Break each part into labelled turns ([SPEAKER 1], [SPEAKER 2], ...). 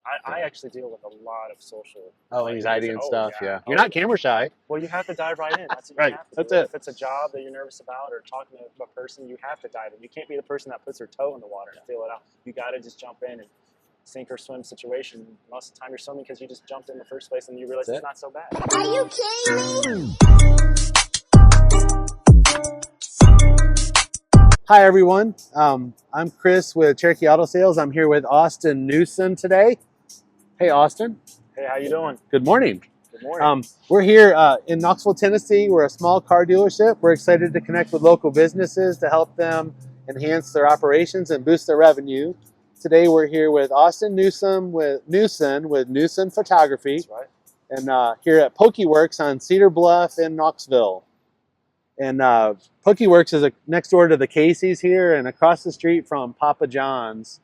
[SPEAKER 1] I actually deal with a lot of social
[SPEAKER 2] Anxiety and
[SPEAKER 1] oh
[SPEAKER 2] stuff.
[SPEAKER 1] yeah,
[SPEAKER 2] Yeah, you're
[SPEAKER 1] oh
[SPEAKER 2] not camera shy.
[SPEAKER 1] well, you have to dive right in. That's what you
[SPEAKER 2] Right.
[SPEAKER 1] have to
[SPEAKER 2] That's
[SPEAKER 1] do.
[SPEAKER 2] it.
[SPEAKER 1] If it's a job that you're nervous about or talking to a person, you have to dive in. You can't be the person that puts their toe in the water and feel it out. You got to just jump in and sink or swim situation. Most of the time you're swimming because you just jumped in the first place and you realize
[SPEAKER 2] That's
[SPEAKER 1] it's
[SPEAKER 2] it.
[SPEAKER 1] not so bad.
[SPEAKER 3] Are you kidding me?
[SPEAKER 2] Hi everyone. I'm Chris with Cherokee Auto Sales. I'm here with Austin Newson today. Hey Austin.
[SPEAKER 1] Hey, how you doing?
[SPEAKER 2] Good morning.
[SPEAKER 1] Good morning.
[SPEAKER 2] We're here in Knoxville, Tennessee. We're a small car dealership. We're excited to connect with local businesses to help them enhance their operations and boost their revenue. Today we're here with Austin Newson with Newson Photography,
[SPEAKER 1] That's right.
[SPEAKER 2] and here at PokeWorks on Cedar Bluff in Knoxville. And PokeWorks is next door to the Casey's here and across the street from Papa John's.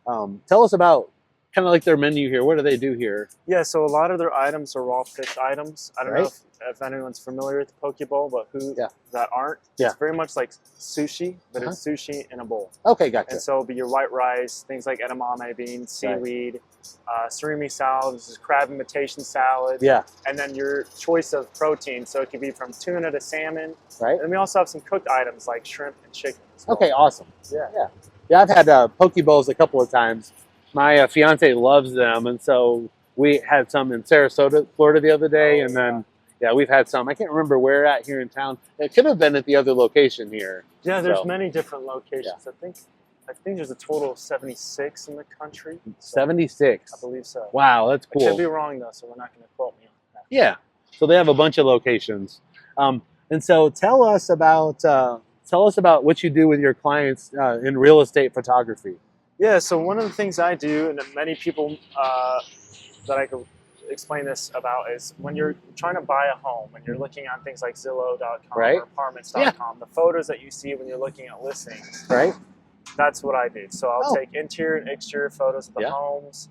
[SPEAKER 2] Tell us about kind of like their menu here. What do they do here?
[SPEAKER 1] Yeah, so a lot of their items are raw fish items. I don't know if anyone's familiar with the poke bowl, but who that aren't, it's very much like sushi, but it's sushi in a bowl.
[SPEAKER 2] Okay, gotcha.
[SPEAKER 1] And so it'll be your white rice, things like edamame beans, seaweed, surimi salad, this is crab imitation salad.
[SPEAKER 2] Yeah.
[SPEAKER 1] And then your choice of protein. So it could be from tuna to salmon.
[SPEAKER 2] Right.
[SPEAKER 1] And then we also have some cooked items like shrimp and chicken as well.
[SPEAKER 2] Okay, awesome. Yeah, I've had poke bowls a couple of times. My fiance loves them, and so we had some in Sarasota, Florida the other day, and then we've had some. I can't remember where at here in town. It could have been at the other location here.
[SPEAKER 1] Yeah, there's many different locations. I think there's a total of 76 in the country. So
[SPEAKER 2] 76.
[SPEAKER 1] I believe so.
[SPEAKER 2] Wow, that's cool.
[SPEAKER 1] I could be wrong though, so we're not going to quote me on that.
[SPEAKER 2] Yeah, so they have a bunch of locations, and so tell us about what you do with your clients in real estate photography.
[SPEAKER 1] Yeah, so one of the things I do, and many people that I could explain this about, is when you're trying to buy a home and you're looking on things like Zillow.com or apartments.com, the photos that you see when you're looking at listings, that's what I do. So I'll take interior and exterior photos of the homes,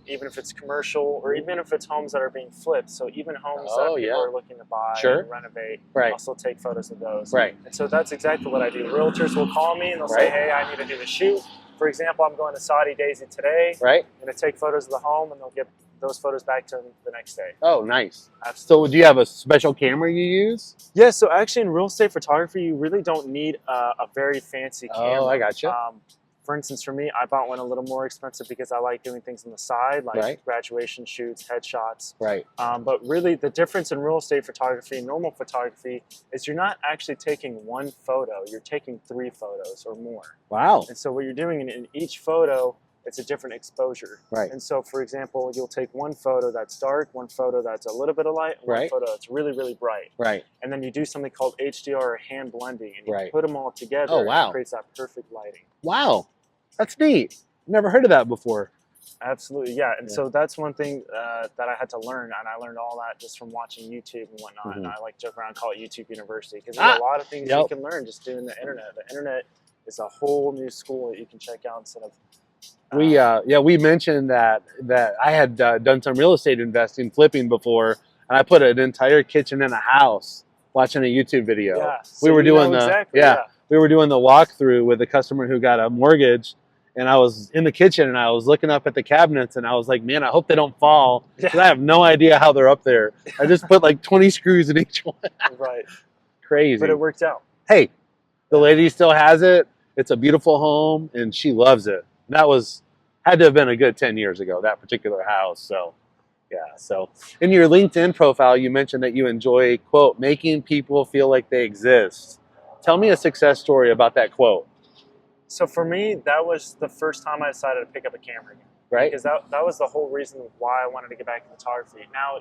[SPEAKER 1] even if it's commercial or even if it's homes that are being flipped. So even homes that people are looking to buy and renovate, I'll still take photos of those. And so that's exactly what I do. Realtors will call me and they'll say, hey, I need to do a shoot. For example, I'm going to Saudi Daisy today. I'm going to take photos of the home, and they'll get those photos back to them the next day.
[SPEAKER 2] Oh, nice.
[SPEAKER 1] Absolutely.
[SPEAKER 2] So do you have a special camera you use?
[SPEAKER 1] Yeah, so actually in real estate photography, you really don't need a very fancy camera.
[SPEAKER 2] Oh, I gotcha.
[SPEAKER 1] For instance, for me, I bought one a little more expensive because I like doing things on the side, like graduation shoots, headshots. But really, the difference in real estate photography and normal photography is you're not actually taking one photo. You're taking 3 photos or more.
[SPEAKER 2] Wow.
[SPEAKER 1] And so what you're doing in each photo, it's a different exposure. And so, for example, you'll take one photo that's dark, one photo that's a little bit of light, and one photo that's really, really bright. And then you do something called HDR or hand blending, and you put them all together and it creates that perfect lighting.
[SPEAKER 2] Wow. That's neat. Never heard of that before.
[SPEAKER 1] Absolutely, yeah. And so that's one thing that I had to learn, and I learned all that just from watching YouTube and whatnot. And I like joke around, call it YouTube University, because there's a lot of things you can learn just doing the internet. The internet is a whole new school that you can check out instead of.
[SPEAKER 2] We mentioned that I had done some real estate investing, flipping before, and I put an entire kitchen in a house watching a YouTube video.
[SPEAKER 1] Yeah,
[SPEAKER 2] we were doing we were doing the walkthrough with a customer who got a mortgage. And I was in the kitchen and I was looking up at the cabinets and I was like, man, I hope they don't fall. Because I have no idea how they're up there. I just put like 20 screws in each one. Crazy.
[SPEAKER 1] But it worked out.
[SPEAKER 2] Hey, the lady still has it. It's a beautiful home and she loves it. And that had to have been a good 10 years ago, that particular house. So, yeah. So in your LinkedIn profile, you mentioned that you enjoy, quote, making people feel like they exist. Tell me a success story about that quote.
[SPEAKER 1] So for me, that was the first time I decided to pick up a camera again. Because that was the whole reason why I wanted to get back into photography. Now,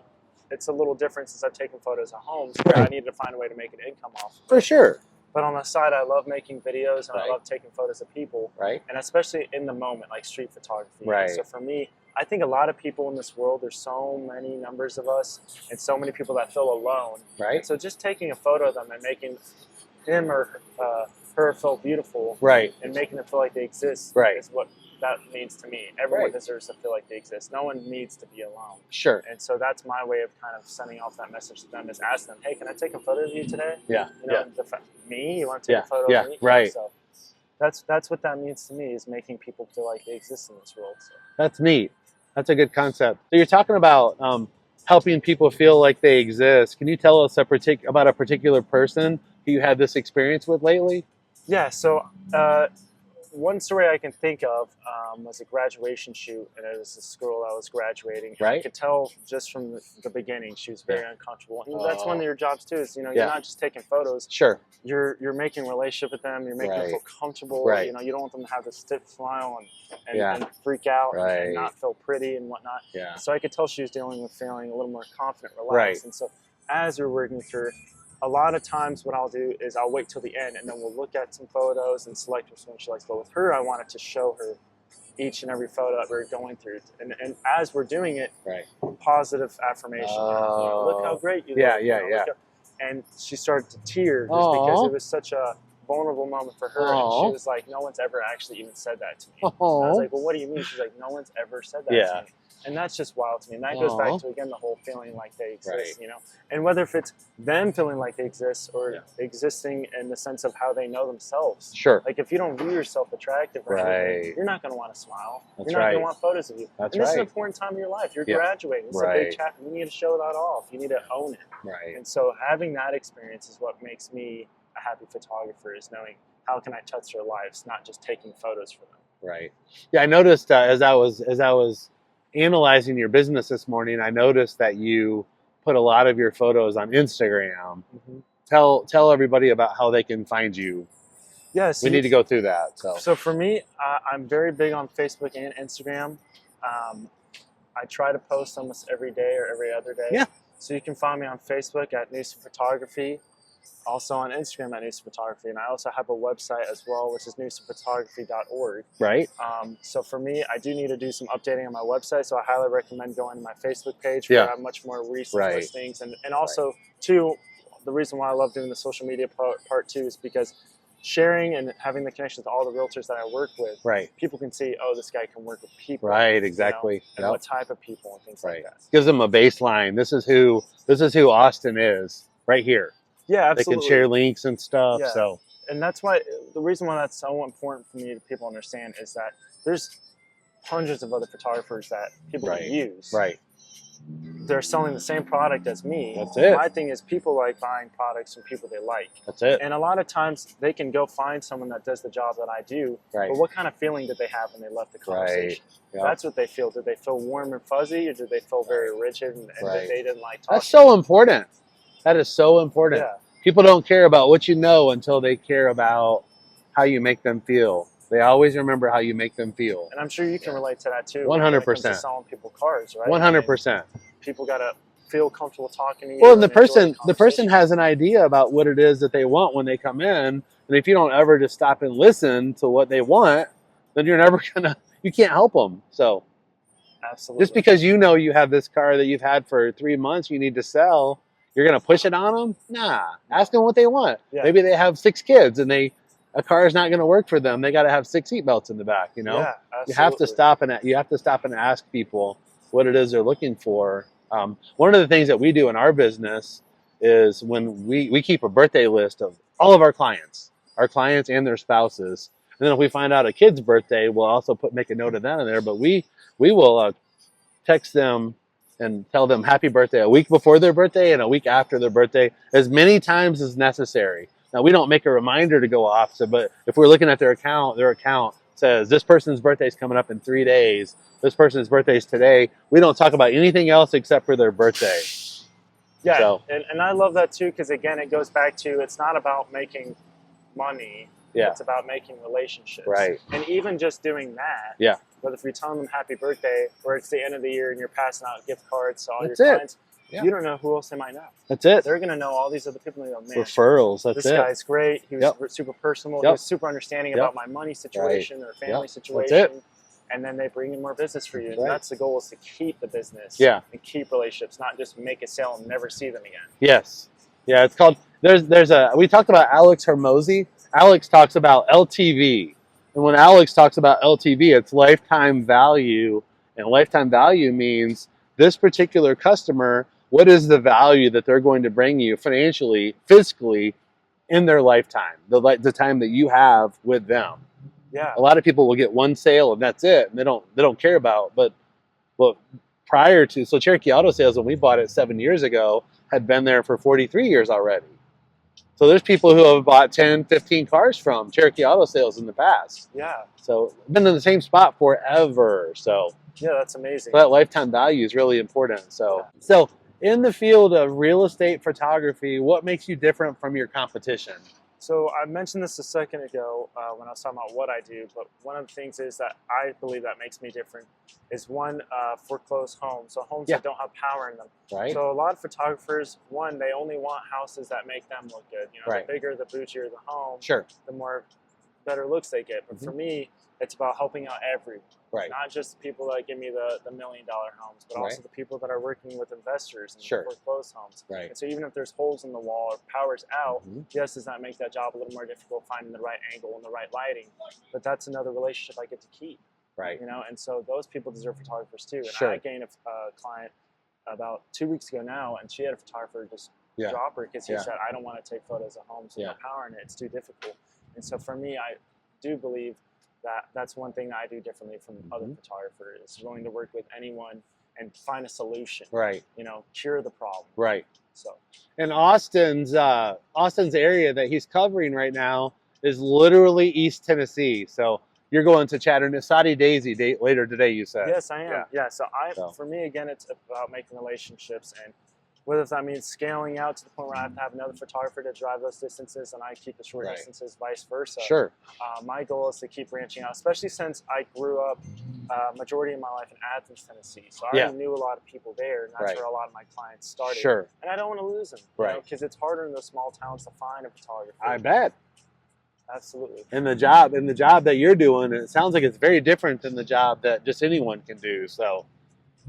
[SPEAKER 1] it's a little different since I've taken photos of homes where I needed to find a way to make an income off.
[SPEAKER 2] For sure.
[SPEAKER 1] But on the side, I love making videos and I love taking photos of people. And especially in the moment, like street photography. So for me, I think a lot of people in this world, there's so many numbers of us and so many people that feel alone. So just taking a photo of them and making him or her feel beautiful and making them feel like they exist is what that means to me. Everyone deserves to feel like they exist. No one needs to be alone. And so that's my way of kind of sending off that message to them, is ask them, hey, can I take a photo of you today? You know, me? You want to take a photo of me? So that's what that means to me, is making people feel like they exist in this world. So.
[SPEAKER 2] That's neat. That's a good concept. So you're talking about helping people feel like they exist. Can you tell us about a particular person who you had this experience with lately?
[SPEAKER 1] Yeah, so one story I can think of was a graduation shoot, and it was this girl that was graduating.
[SPEAKER 2] Right.
[SPEAKER 1] I could tell just from the beginning she was very uncomfortable. And that's one of your jobs too. Is you're not just taking photos.
[SPEAKER 2] Sure.
[SPEAKER 1] You're making a relationship with them. You're making them feel comfortable.
[SPEAKER 2] Right.
[SPEAKER 1] You don't want them to have this stiff smile and freak out and not feel pretty and whatnot.
[SPEAKER 2] Yeah.
[SPEAKER 1] So I could tell she was dealing with feeling a little more confident, relaxed.
[SPEAKER 2] Right.
[SPEAKER 1] And so as we're working through, a lot of times what I'll do is I'll wait till the end and then we'll look at some photos and select which one she likes. But with her, I wanted to show her each and every photo that we're going through. And as we're doing it, positive affirmation. Look how great you look. And she started to tear just because it was such a vulnerable moment for her. And she was like, no one's ever actually even said that to me. And I was like, well, what do you mean? She's like, no one's ever said that to me. And that's just wild to me. And that goes back to, again, the whole feeling like they exist, And whether if it's them feeling like they exist or existing in the sense of how they know themselves.
[SPEAKER 2] Sure.
[SPEAKER 1] Like if you don't view yourself attractive or anything, you're not going to want to smile.
[SPEAKER 2] That's
[SPEAKER 1] you're not going to want photos of you.
[SPEAKER 2] That's
[SPEAKER 1] and this is an important time in your life. You're graduating. It's a big chapter. You need to show that off. You need to own it.
[SPEAKER 2] Right.
[SPEAKER 1] And so having that experience is what makes me a happy photographer, is knowing how can I touch their lives, not just taking photos for them.
[SPEAKER 2] Right. Yeah, I noticed as I was analyzing your business this morning, I noticed that you put a lot of your photos on Instagram. Tell everybody about how they can find you. Yes, we need to go through that.
[SPEAKER 1] So for me, I'm very big on Facebook and Instagram. I try to post almost every day or every other day.
[SPEAKER 2] Yeah.
[SPEAKER 1] So you can find me on Facebook at Newson Photography, also on Instagram at Newson Photography, and I also have a website as well, which is newsonphotography.org.
[SPEAKER 2] Right.
[SPEAKER 1] So for me, I do need to do some updating on my website, so I highly recommend going to my Facebook page where I have much more recent listings. And also, too, the reason why I love doing the social media part too is because sharing and having the connections with all the realtors that I work with, people can see, oh, this guy can work with people.
[SPEAKER 2] Right, exactly.
[SPEAKER 1] And what type of people and things like that.
[SPEAKER 2] Gives them a baseline. This is who Austin is right here.
[SPEAKER 1] Yeah, absolutely.
[SPEAKER 2] They can share links and stuff.
[SPEAKER 1] Yeah.
[SPEAKER 2] So,
[SPEAKER 1] and that's why the reason why that's so important for me to people understand is that there's hundreds of other photographers that people can use.
[SPEAKER 2] Right.
[SPEAKER 1] They're selling the same product as me.
[SPEAKER 2] That's it.
[SPEAKER 1] My thing is people like buying products from people they like.
[SPEAKER 2] That's it.
[SPEAKER 1] And a lot of times they can go find someone that does the job that I do.
[SPEAKER 2] Right.
[SPEAKER 1] But what kind of feeling did they have when they left the conversation?
[SPEAKER 2] Yep.
[SPEAKER 1] That's what they feel. Did they feel warm and fuzzy, or did they feel very rigid and they didn't like talking?
[SPEAKER 2] That's so important. That is so important.
[SPEAKER 1] Yeah.
[SPEAKER 2] People don't care about what you know until they care about how you make them feel. They always remember how you make them feel.
[SPEAKER 1] And I'm sure you can relate to that too.
[SPEAKER 2] 100%.
[SPEAKER 1] Selling people cars, right?
[SPEAKER 2] 100%.
[SPEAKER 1] People gotta feel comfortable talking to you.
[SPEAKER 2] Well, and the person has an idea about what it is that they want when they come in, and if you don't ever just stop and listen to what they want, then you're never you can't help them. So,
[SPEAKER 1] absolutely. Just
[SPEAKER 2] because you know you have this car that you've had for 3 months, you need to sell. You're gonna push it on them? Nah. Ask them what they want. Yeah. Maybe they have 6 kids and a car is not going to work for them. They got to have 6 seat belts in the back. You know, you have to stop and ask people what it is they're looking for. One of the things that we do in our business is when we keep a birthday list of all of our clients and their spouses. And then if we find out a kid's birthday, we'll also make a note of that in there. But we will text them and tell them happy birthday a week before their birthday and a week after their birthday, as many times as necessary. Now, we don't make a reminder to go off, but if we're looking at their account says this person's birthday is coming up in 3 days, this person's birthday is today, we don't talk about anything else except for their birthday.
[SPEAKER 1] Yeah, so. And I love that too, because again, it goes back to, it's not about making money, it's about making relationships.
[SPEAKER 2] Right.
[SPEAKER 1] And even just doing that, whether if you're telling them happy birthday, or it's the end of the year and you're passing out gift cards to all your clients, you don't know who else they might know.
[SPEAKER 2] That's it.
[SPEAKER 1] They're going to know all these other people. And go, man,
[SPEAKER 2] referrals. That's
[SPEAKER 1] this guy's great. He was super personal. He was super understanding about my money situation or family situation.
[SPEAKER 2] That's it.
[SPEAKER 1] And then they bring in more business for you. And that's the goal, is to keep the business and keep relationships, not just make a sale and never see them again.
[SPEAKER 2] Yes. Yeah, it's called, we talked about Alex Hermosi. Alex talks about LTV. And when Alex talks about LTV, it's lifetime value. And lifetime value means this particular customer, what is the value that they're going to bring you financially, physically, in their lifetime, the time that you have with them.
[SPEAKER 1] Yeah.
[SPEAKER 2] A lot of people will get one sale and that's it, and they don't care about. But Well, prior to, so Cherokee Auto Sales, when we bought it 7 years ago, had been there for 43 years already. So there's people who have bought 10, 15 cars from Cherokee Auto Sales in the past.
[SPEAKER 1] Yeah.
[SPEAKER 2] So been in the same spot forever. So
[SPEAKER 1] yeah, that's amazing.
[SPEAKER 2] that lifetime value is really important. So,
[SPEAKER 1] Yeah.
[SPEAKER 2] so in the field of real estate photography, what makes you different from your competition?
[SPEAKER 1] So I mentioned this a second ago when I was talking about what I do, but one of the things is that I believe that makes me different is one, foreclosed homes, so homes that don't have power in them.
[SPEAKER 2] Right.
[SPEAKER 1] So a lot of photographers, one, they only want houses that make them look good. You know, the bigger, the bougier the home, the more better looks they get. But for me, it's about helping out everyone. Not just the people that give me the $1 million homes, but also the people that are working with investors and foreclosed homes. And so even if there's holes in the wall or power's out, yes, does that make that job a little more difficult, finding the right angle and the right lighting? But that's another relationship I get to keep. You know, and so those people deserve photographers too. And I gained a client about 2 weeks ago now, and she had a photographer just drop her because he said, I don't want to take photos of homes with no power in it. It's too difficult. And so for me, I do believe that's one thing that I do differently from other photographers, is willing to work with anyone and find a solution. You know, cure the problem. So,
[SPEAKER 2] and Austin's area that he's covering right now is literally East Tennessee. So you're going to Chattanooga, Soddy Daisy later today, you said.
[SPEAKER 1] Yes, I am. Yeah. So for me, again, it's about making relationships, and whether that means scaling out to the point where I have to have another photographer to drive those distances and I keep the short distances, vice versa. My goal is to keep branching out, especially since I grew up majority of my life in Athens, Tennessee. So I already knew a lot of people there, and that's where a lot of my clients started. And I don't want to lose them, because it's harder in those small towns to find a photographer.
[SPEAKER 2] I bet.
[SPEAKER 1] Absolutely.
[SPEAKER 2] And the job that you're doing, it sounds like it's very different than the job that just anyone can do. So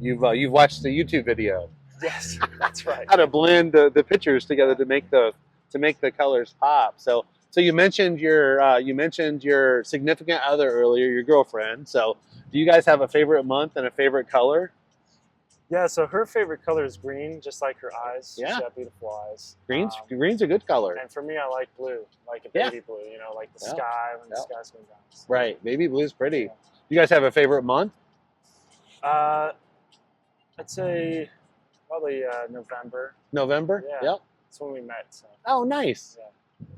[SPEAKER 2] you've watched the YouTube video.
[SPEAKER 1] Yes, that's right.
[SPEAKER 2] How to blend the pictures together to make the colors pop. So you mentioned your significant other earlier, your girlfriend. So do you guys have a favorite month and a favorite color?
[SPEAKER 1] Yeah, so her favorite color is green, just like her eyes. She's got beautiful eyes.
[SPEAKER 2] Green's a good color.
[SPEAKER 1] And for me, I like blue, like a baby blue, you know, like the sky when the sky's going down. So.
[SPEAKER 2] Right, baby blue's pretty. You guys have a favorite month?
[SPEAKER 1] I'd say probably November.
[SPEAKER 2] November?
[SPEAKER 1] Yeah. Yep. That's when we met. So.
[SPEAKER 2] Oh, nice.
[SPEAKER 1] Yeah.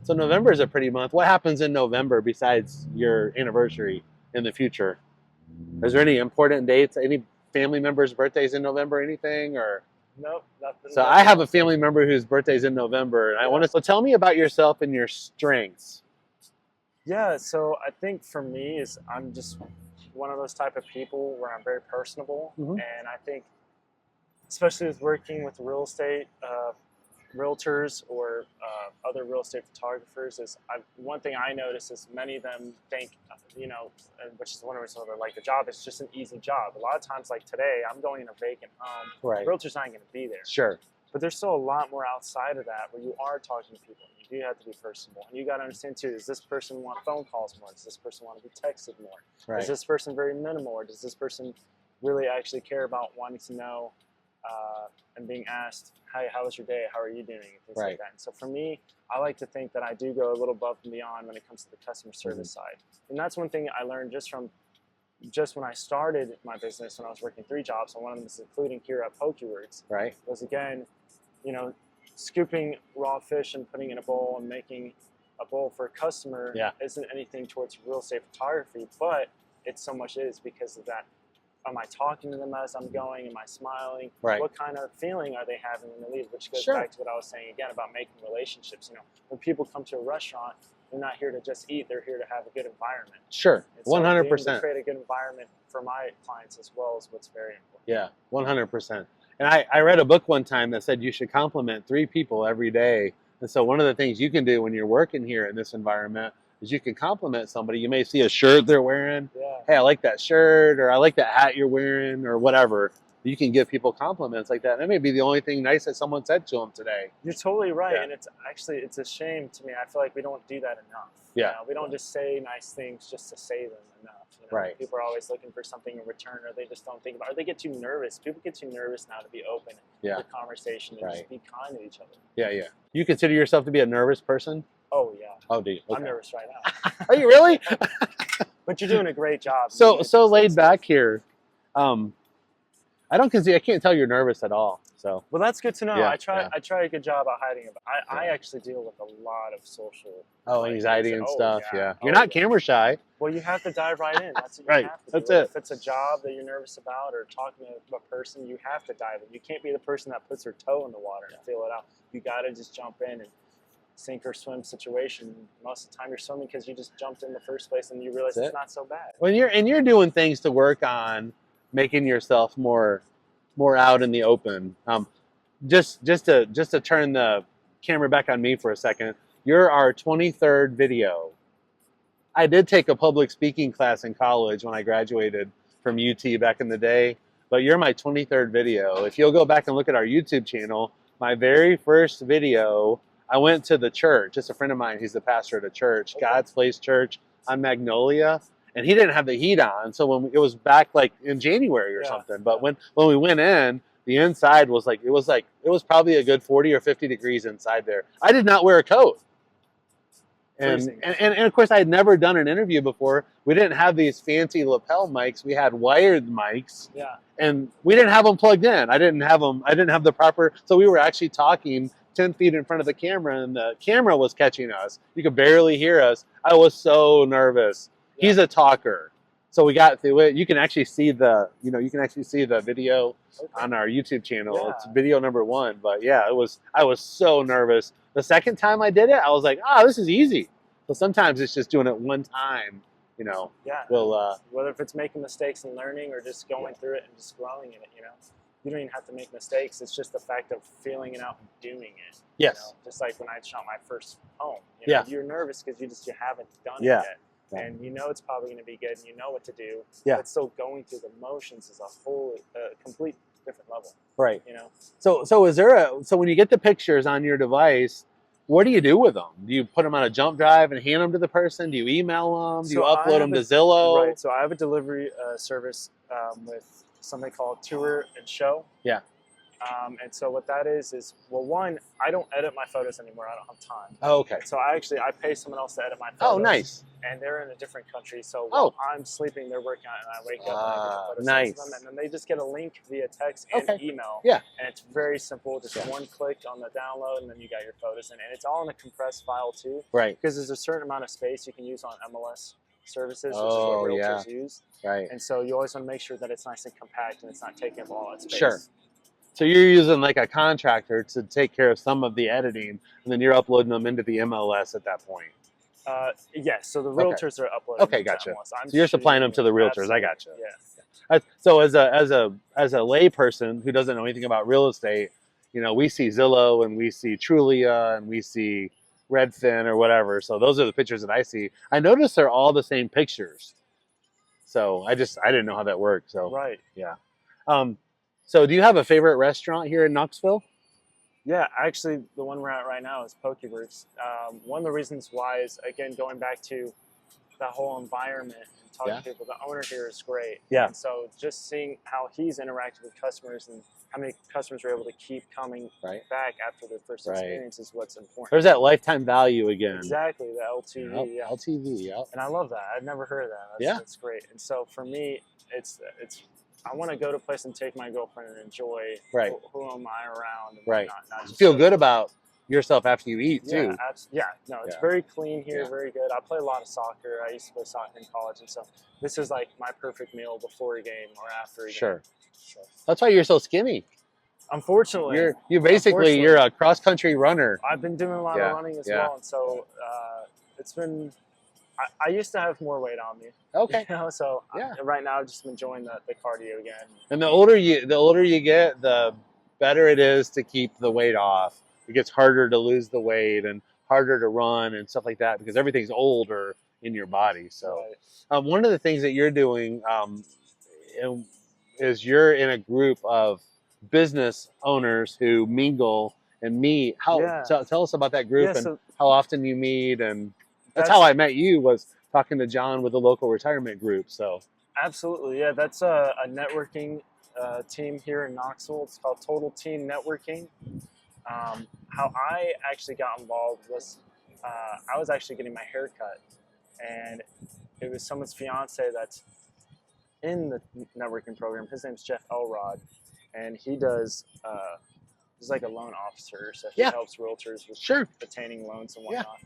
[SPEAKER 2] So November is a pretty month. What happens in November besides your anniversary in the future? Is there any important dates? Any family members' birthdays in November? Anything or?
[SPEAKER 1] Nope, nothing.
[SPEAKER 2] So I have a family member whose birthday's in November, and I want to. So tell me about yourself and your strengths.
[SPEAKER 1] Yeah. So I think for me is I'm just one of those type of people where I'm very personable, and I think, especially with working with real estate realtors or other real estate photographers, is one thing I notice is many of them think, you know, which is one of the like the job is just an easy job. A lot of times, like today, I'm going in a vacant home. Realtors aren't going to be there. But there's still a lot more outside of that where you are talking to people. You do have to be personable, and you got to understand too: does this person want phone calls more? Does this person want to be texted more? Is this person very minimal, or does this person really actually care about wanting to know and being asked, "Hey, how was your day? How are you doing?" and things like that. And so for me, I like to think that I do go a little above and beyond when it comes to the customer service side. And that's one thing I learned just when I started my business, when I was working 3 jobs, and one of them is including here at PokeWorks. Was again, you know, scooping raw fish and putting in a bowl and making a bowl for a customer isn't anything towards real estate photography, but it so much is because of that. Am I talking to them as I'm going? Am I smiling? What kind of feeling are they having when they leave? Which goes back to what I was saying again about making relationships. You know, when people come to a restaurant, they're not here to just eat. They're here to have a good environment.
[SPEAKER 2] 100%.
[SPEAKER 1] To create a good environment for my clients as well is what's very important.
[SPEAKER 2] Yeah, 100%. And I read a book one time that said you should compliment 3 people every day. And so one of the things you can do when you're working here in this environment is you can compliment somebody. You may see a shirt they're wearing. Hey, I like that shirt, or I like that hat you're wearing, or whatever. You can give people compliments like that. That may be the only thing nice that someone said to them today.
[SPEAKER 1] You're totally right. And it's a shame to me. I feel like we don't do that enough. You know, we don't just say nice things just to say them enough. You know? People are always looking for something in return, or they just don't think about it. Or they get too nervous. People get too nervous now to be open to conversation and just be kind to each other. You consider yourself to be a nervous person? Oh, yeah.
[SPEAKER 2] Oh, do you? Okay.
[SPEAKER 1] I'm nervous right now.
[SPEAKER 2] Are you really?
[SPEAKER 1] But you're doing a great job.
[SPEAKER 2] So laid back here. I don't I can't tell you're nervous at all. So
[SPEAKER 1] Well, that's good to know.
[SPEAKER 2] Yeah,
[SPEAKER 1] I try a good job at hiding it. I actually deal with a lot of social.
[SPEAKER 2] anxiety and stuff. Yeah, you're
[SPEAKER 1] Oh,
[SPEAKER 2] not
[SPEAKER 1] yeah.
[SPEAKER 2] camera shy.
[SPEAKER 1] Well, you have to dive right in. That's what
[SPEAKER 2] Right.
[SPEAKER 1] you have to do.
[SPEAKER 2] That's
[SPEAKER 1] Whether
[SPEAKER 2] it.
[SPEAKER 1] If it's a job that you're nervous about or talking to a person, you have to dive in. You can't be the person that puts their toe in the water and feel it out. You got to just jump in and sink or swim situation. Most of the time you're swimming because you just jumped in the first place and you realize
[SPEAKER 2] That's
[SPEAKER 1] it's not so bad.
[SPEAKER 2] When you're doing things to work on making yourself more out in the open. Just to turn the camera back on me for a second. You're our 23rd video. I did take a public speaking class in college when I graduated from UT back in the day, but you're my 23rd video. If you'll go back and look at our YouTube channel, my very first video, I went to the church. Just a friend of mine, he's the pastor at a church, God's Place Church on Magnolia, and he didn't have the heat on. So when it was back like in January or something, but when we went in, the inside was it was probably a good 40 or 50 degrees inside there. I did not wear a coat. And of course, I had never done an interview before. We didn't have these fancy lapel mics. We had wired mics.
[SPEAKER 1] Yeah.
[SPEAKER 2] And we didn't have them plugged in. I didn't have the proper. So we were actually talking 10 feet in front of the camera, and the camera was catching us. You could barely hear us. I was so nervous. Yeah. He's a talker. So we got through it. You can actually see the video on our YouTube channel. Yeah. It's video number 1. But yeah, I was so nervous. The second time I did it, I was like, this is easy. So sometimes it's just doing it one time,
[SPEAKER 1] Yeah. Whether if it's making mistakes and learning or just going through it and just growing in it, You don't even have to make mistakes. It's just the fact of feeling it out and doing it.
[SPEAKER 2] Yes.
[SPEAKER 1] Just like when I shot my first home. You're nervous because you haven't done it yet. And it's probably going to be good and you know what to do.
[SPEAKER 2] Yeah.
[SPEAKER 1] But still going through the motions is a complete different level.
[SPEAKER 2] Right. So is there so when you get the pictures on your device, what do you do with them? Do you put them on a jump drive and hand them to the person? Do you email them? Do you upload them to Zillow?
[SPEAKER 1] Right. So I have a delivery service with something called Tour and Show.
[SPEAKER 2] Yeah.
[SPEAKER 1] And so what that is well, one, I don't edit my photos anymore. I don't have time.
[SPEAKER 2] Oh, okay.
[SPEAKER 1] So I pay someone else to edit my photos.
[SPEAKER 2] Oh, nice.
[SPEAKER 1] And they're in a different country. So while I'm sleeping, they're working on it, and I wake up and I get the photos
[SPEAKER 2] nice.
[SPEAKER 1] to them. And then they just get a link via text and email.
[SPEAKER 2] Yeah.
[SPEAKER 1] And it's very simple. Just one click on the download, and then you got your photos in. And it's all in a compressed file, too.
[SPEAKER 2] Right.
[SPEAKER 1] Because there's a certain amount of space you can use on MLS services, which is what realtors use.
[SPEAKER 2] Right.
[SPEAKER 1] And so you always want to make sure that it's nice and compact and it's not taking up all that space.
[SPEAKER 2] Sure. So you're using like a contractor to take care of some of the editing, and then you're uploading them into the MLS at that point.
[SPEAKER 1] Yes. So the realtors are uploading.
[SPEAKER 2] Okay, gotcha. So you're supplying them to the realtors.
[SPEAKER 1] Absolutely.
[SPEAKER 2] I gotcha.
[SPEAKER 1] Yeah.
[SPEAKER 2] So as a lay person who doesn't know anything about real estate, we see Zillow and we see Trulia and we see Redfin or whatever. So those are the pictures that I see. I notice they're all the same pictures. So I didn't know how that worked. So
[SPEAKER 1] right.
[SPEAKER 2] Yeah. So do you have a favorite restaurant here in Knoxville?
[SPEAKER 1] Yeah, actually, the one we're at right now is Pokeworks. One of the reasons why is, again, going back to that whole environment and talking to people. The owner here is great.
[SPEAKER 2] Yeah.
[SPEAKER 1] And so just seeing how he's interacted with customers and how many customers are able to keep coming back after their first experience is what's important.
[SPEAKER 2] There's that lifetime value again.
[SPEAKER 1] Exactly, the LTV.
[SPEAKER 2] Yep. LTV, yeah.
[SPEAKER 1] And I love that. I'd never heard of that. That's great. And so for me, it's I want to go to a place and take my girlfriend and enjoy who am I around. And not just
[SPEAKER 2] feel good about yourself after you eat too.
[SPEAKER 1] It's very clean here, very good. I play a lot of soccer. I used to play soccer in college, and so this is like my perfect meal before a game or after a game.
[SPEAKER 2] Sure. So. That's why you're so skinny.
[SPEAKER 1] Unfortunately,
[SPEAKER 2] you're a cross country runner.
[SPEAKER 1] I've been doing a lot of running as well, and so it's been. I used to have more weight on me.
[SPEAKER 2] Okay.
[SPEAKER 1] Right now I've just been enjoying the cardio again.
[SPEAKER 2] And the older you get, the better it is to keep the weight off. It gets harder to lose the weight and harder to run and stuff like that because everything's older in your body. So one of the things that you're doing is you're in a group of business owners who mingle and meet. Tell us about that group and how often you meet. And that's how I met you, was talking to John with the local retirement group. So
[SPEAKER 1] absolutely, yeah, that's a networking team here in Knoxville. It's called Total Team Networking. How I actually got involved was I was actually getting my hair cut, and it was someone's fiance that's in the networking program. His name's Jeff Elrod, and he does. He's like a loan officer, so he
[SPEAKER 2] Yeah.
[SPEAKER 1] helps realtors with
[SPEAKER 2] Sure.
[SPEAKER 1] obtaining loans and whatnot.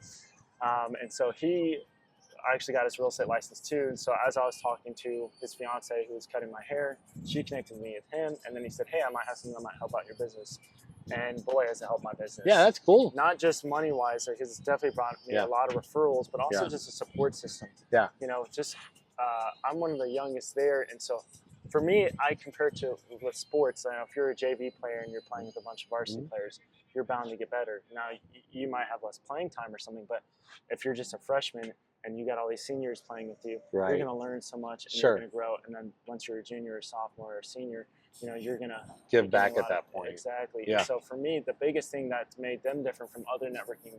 [SPEAKER 1] And so I actually got his real estate license too. And so as I was talking to his fiance who was cutting my hair, she connected me with him, and then he said, "Hey, I might have something that might help out your business." And boy, has it helped my business.
[SPEAKER 2] Yeah, that's cool.
[SPEAKER 1] Not just money wise, because it's definitely brought me a lot of referrals, but also just a support system.
[SPEAKER 2] Yeah.
[SPEAKER 1] You know, just I'm one of the youngest there, and so for me, I compare it to with sports. You know, if you're a JV player and you're playing with a bunch of varsity players, you're bound to get better. Now, you might have less playing time or something, but if you're just a freshman and you got all these seniors playing with you, you're going to learn so much, and you're going to grow. And then once you're a junior or sophomore or senior, you know, you're going to
[SPEAKER 2] give back at that point.
[SPEAKER 1] Exactly.
[SPEAKER 2] Yeah.
[SPEAKER 1] And so for me, the biggest thing that's made them different from other networking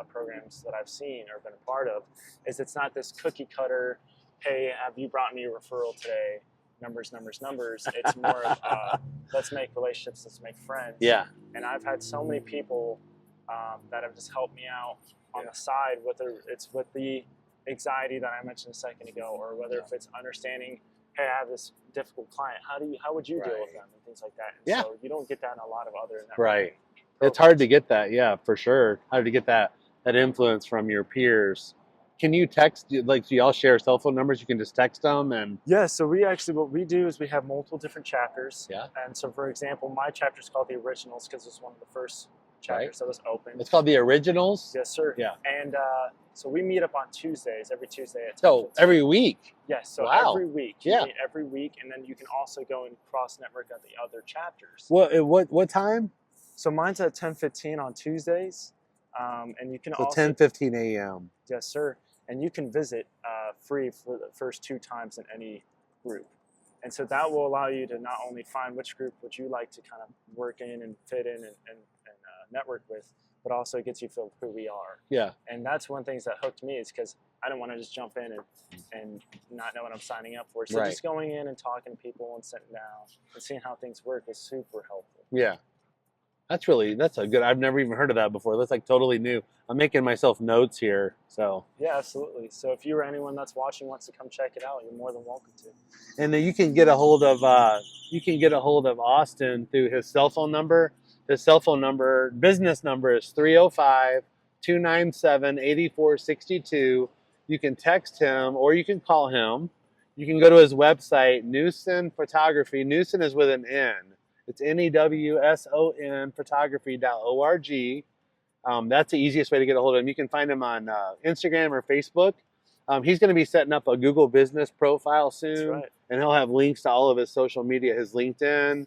[SPEAKER 1] programs that I've seen or been a part of is it's not this cookie cutter, hey, have you brought me a referral today? Numbers. It's more of let's make relationships, let's make friends.
[SPEAKER 2] Yeah.
[SPEAKER 1] And I've had so many people that have just helped me out on the side, whether it's with the anxiety that I mentioned a second ago, or whether if it's understanding, hey, I have this difficult client. How would you deal with them and things like that? And so you don't get that in a lot of other networking programs.
[SPEAKER 2] It's hard to get that, yeah, for sure. Hard to get that influence from your peers. Can you text, like, do y'all share cell phone numbers? You can just text them and...
[SPEAKER 1] Yeah, so what we do is we have multiple different chapters.
[SPEAKER 2] Yeah.
[SPEAKER 1] And so, for example, my chapter is called The Originals because it's one of the first chapters that was open.
[SPEAKER 2] It's called The Originals?
[SPEAKER 1] Yes, sir.
[SPEAKER 2] Yeah.
[SPEAKER 1] And so we meet up on Tuesdays, every Tuesday at 10:15.
[SPEAKER 2] So, every week?
[SPEAKER 1] Yes, so every week. You meet every week, and then you can also go and cross-network at the other chapters.
[SPEAKER 2] What time?
[SPEAKER 1] So mine's at 10:15 on Tuesdays, and you can also...
[SPEAKER 2] 10:15 a.m.
[SPEAKER 1] Yes, sir. And you can visit free for the first 2 times in any group. And so that will allow you to not only find which group would you like to kind of work in and fit in and network with, but also gets you feel who we are.
[SPEAKER 2] Yeah.
[SPEAKER 1] And that's one of the things that hooked me is because I didn't want to just jump in and not know what I'm signing up for. So just going in and talking to people and sitting down and seeing how things work was super helpful.
[SPEAKER 2] Yeah. That's a good, I've never even heard of that before. That's like totally new. I'm making myself notes here, so.
[SPEAKER 1] Yeah, absolutely. So if you or anyone that's watching wants to come check it out, you're more than welcome to.
[SPEAKER 2] And then you can get a hold of Austin through his cell phone number. His cell phone number, business number is 305-297-8462. You can text him or you can call him. You can go to his website, Newson Photography. Newson is with an N. It's NEWSON photography.org. That's the easiest way to get a hold of him. You can find him on Instagram or Facebook. He's going to be setting up a Google business profile soon, and he'll have links to all of his social media, his LinkedIn.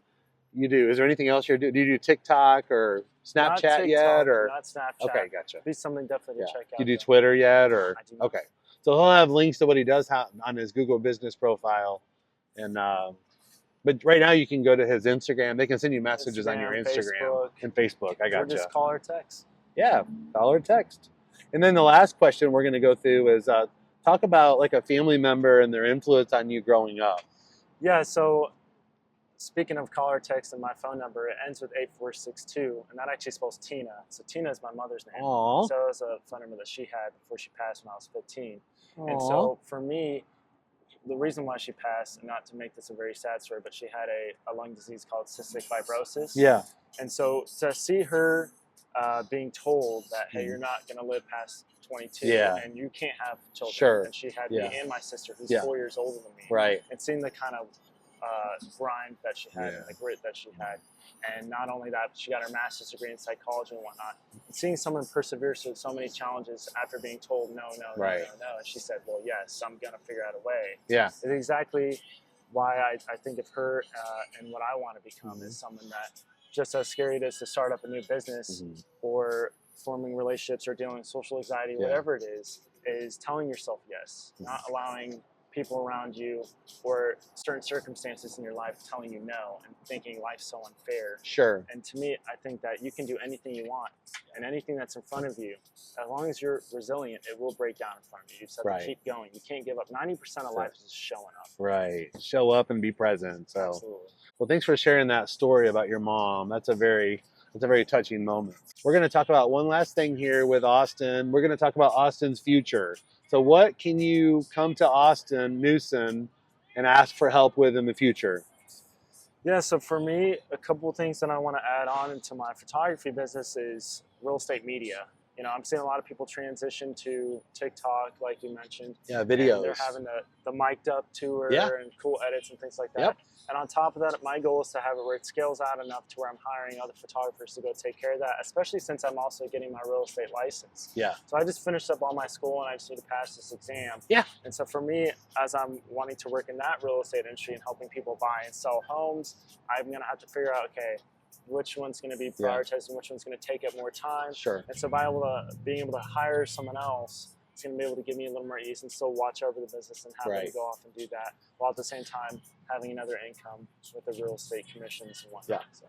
[SPEAKER 2] Is there anything else you're doing? Do you do TikTok or Snapchat yet? Or
[SPEAKER 1] not Snapchat.
[SPEAKER 2] Okay, gotcha.
[SPEAKER 1] Be something definitely to check out.
[SPEAKER 2] Do you do Twitter yet? Or
[SPEAKER 1] I do not.
[SPEAKER 2] Okay, so he'll have links to what he does on his Google business profile, and but right now you can go to his Instagram. They can send you messages on your Instagram and Facebook. I gotcha.
[SPEAKER 1] Or just call or text.
[SPEAKER 2] Yeah, call or text. And then the last question we're going to go through is talk about like a family member and their influence on you growing up.
[SPEAKER 1] Yeah, so speaking of call or text and my phone number, it ends with 8462, and that actually spells Tina. So Tina is my mother's name.
[SPEAKER 2] Aww.
[SPEAKER 1] So it was a phone number that she had before she passed when I was 15.
[SPEAKER 2] Aww.
[SPEAKER 1] And so for me, the reason why she passed, and not to make this a very sad story, but she had a lung disease called cystic fibrosis.
[SPEAKER 2] Yeah.
[SPEAKER 1] And so to see her being told that, hey, you're not going to live past 22 and you can't have children.
[SPEAKER 2] Sure.
[SPEAKER 1] And she had me and my sister, who's 4 years older than me.
[SPEAKER 2] Right.
[SPEAKER 1] And seeing the kind of grind that she had and the grit that she had. And not only that, but she got her master's degree in psychology and whatnot. And seeing someone persevere through so many challenges after being told no. And she said, well, yes, I'm going to figure out a way.
[SPEAKER 2] Yeah.
[SPEAKER 1] It's exactly why I think of her and what I want to become is someone that, just as scary it is to start up a new business or forming relationships or dealing with social anxiety, whatever it is telling yourself yes, not allowing people around you or certain circumstances in your life telling you no and thinking life's so unfair.
[SPEAKER 2] Sure.
[SPEAKER 1] And to me, I think that you can do anything you want and anything that's in front of you, as long as you're resilient, it will break down in front of you. You just have to keep going. You can't give up. 90% of life is just showing up.
[SPEAKER 2] Right. Show up and be present. So.
[SPEAKER 1] Absolutely.
[SPEAKER 2] Well, thanks for sharing that story about your mom. That's a very touching moment. We're going to talk about one last thing here with Austin. We're going to talk about Austin's future. So what can you come to Austin Newson and ask for help with in the future?
[SPEAKER 1] Yeah, so for me, a couple of things that I want to add on into my photography business is real estate media. You know, I'm seeing a lot of people transition to TikTok, like you mentioned.
[SPEAKER 2] Yeah, videos.
[SPEAKER 1] And they're having the mic'd up tour and cool edits and things like that.
[SPEAKER 2] Yep.
[SPEAKER 1] And on top of that, my goal is to have it where it scales out enough to where I'm hiring other photographers to go take care of that, especially since I'm also getting my real estate license.
[SPEAKER 2] Yeah.
[SPEAKER 1] So I just finished up all my school and I just need to pass this exam.
[SPEAKER 2] Yeah.
[SPEAKER 1] And so for me, as I'm wanting to work in that real estate industry and helping people buy and sell homes, I'm going to have to figure out, okay, which one's going to be prioritized and which one's going to take up more time.
[SPEAKER 2] Sure.
[SPEAKER 1] And so being able to hire someone else, it's going to be able to give me a little more ease and still watch over the business and have them go off and do that, while at the same time having another income with the real estate commissions and whatnot.
[SPEAKER 2] Yeah. So.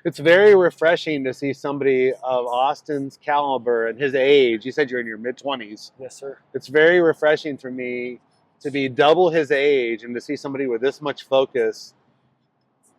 [SPEAKER 2] It's very refreshing to see somebody of Austin's caliber and his age. You said you're in your mid-20s.
[SPEAKER 1] Yes, sir.
[SPEAKER 2] It's very refreshing for me to be double his age and to see somebody with this much focus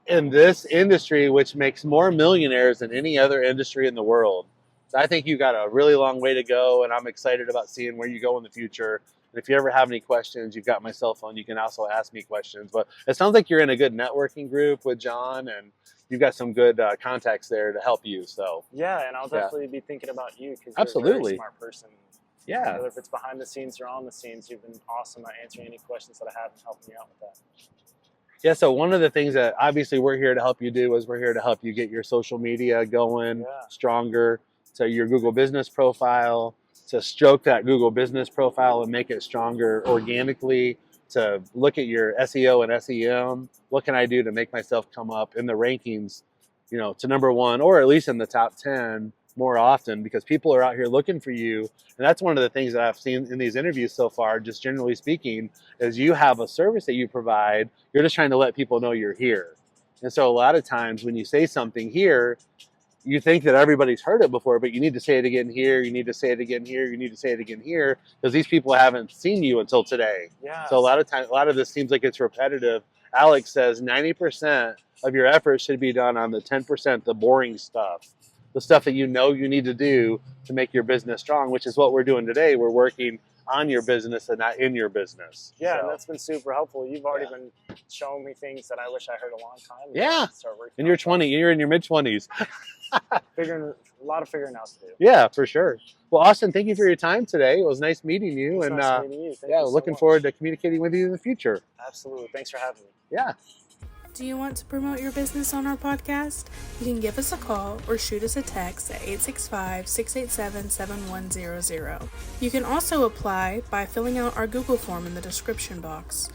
[SPEAKER 2] in this industry, which makes more millionaires than any other industry in the world. So I think you got a really long way to go, and I'm excited about seeing where you go in the future. And if you ever have any questions, you've got my cell phone. You can also ask me questions. But it sounds like you're in a good networking group with John, and you've got some good contacts there to help you. So
[SPEAKER 1] yeah, and I'll definitely be thinking about you because you're a very smart person.
[SPEAKER 2] Yeah.
[SPEAKER 1] Whether if it's behind the scenes or on the scenes, you've been awesome at answering any questions that I have and helping me out with that.
[SPEAKER 2] Yeah, so one of the things that obviously we're here to help you do is we're here to help you get your social media going stronger, to your Google business profile, to stroke that Google business profile and make it stronger organically, to look at your SEO and SEM. What can I do to make myself come up in the rankings, you know, to number 1 or at least in the top 10 more often, because people are out here looking for you. And that's one of the things that I've seen in these interviews so far, just generally speaking, is you have a service that you provide. You're just trying to let people know you're here. And so a lot of times when you say something here, you think that everybody's heard it before, but you need to say it again here, you need to say it again here, you need to say it again here, because these people haven't seen you until today.
[SPEAKER 1] Yeah.
[SPEAKER 2] So a lot of this seems like it's repetitive. Alex says 90% of your effort should be done on the 10%, the boring stuff. The stuff that you know you need to do to make your business strong, which is what we're doing today. We're working on your business and not in your business.
[SPEAKER 1] Yeah, and that's been super helpful. You've already been showing me things that I wish I heard a long time ago.
[SPEAKER 2] Yeah, and you're 20, you're in your mid-20s.
[SPEAKER 1] A lot of figuring out to do.
[SPEAKER 2] Yeah, for sure. Well, Austin, thank you for your time today. It was nice meeting you.
[SPEAKER 1] It was nice meeting you. Thank you so
[SPEAKER 2] looking
[SPEAKER 1] much.
[SPEAKER 2] forward to communicating with you in the future.
[SPEAKER 1] Absolutely. Thanks for having me.
[SPEAKER 2] Yeah.
[SPEAKER 4] Do you want to promote your business on our podcast? You can give us a call or shoot us a text at 865-687-7100. You can also apply by filling out our Google form in the description box.